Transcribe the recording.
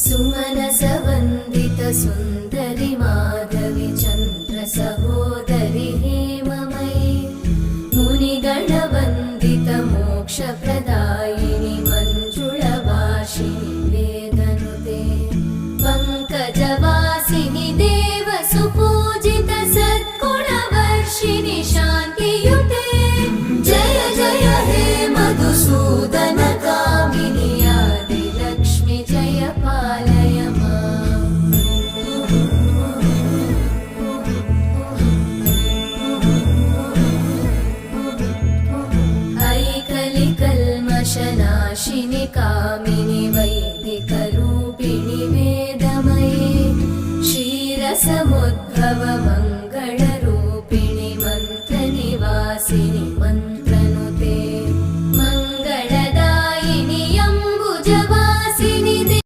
सुमनसवन्दित सुन्दरि माधवि चन्द्र सहोदरि हेममयि मुनिगणवन्दित मोक्षप्रदायिनि मञ्जुळभाषिणि वेदनुते पङ्कजवासिनि देवसुपूजित सद्गुणवर्षिणि शान्तियुते जय जय हे मधुसूदन कामिनि आदिलक्ष्मि जय पालय माम्। ऐकलिकल्मषनाशिनि कामिनि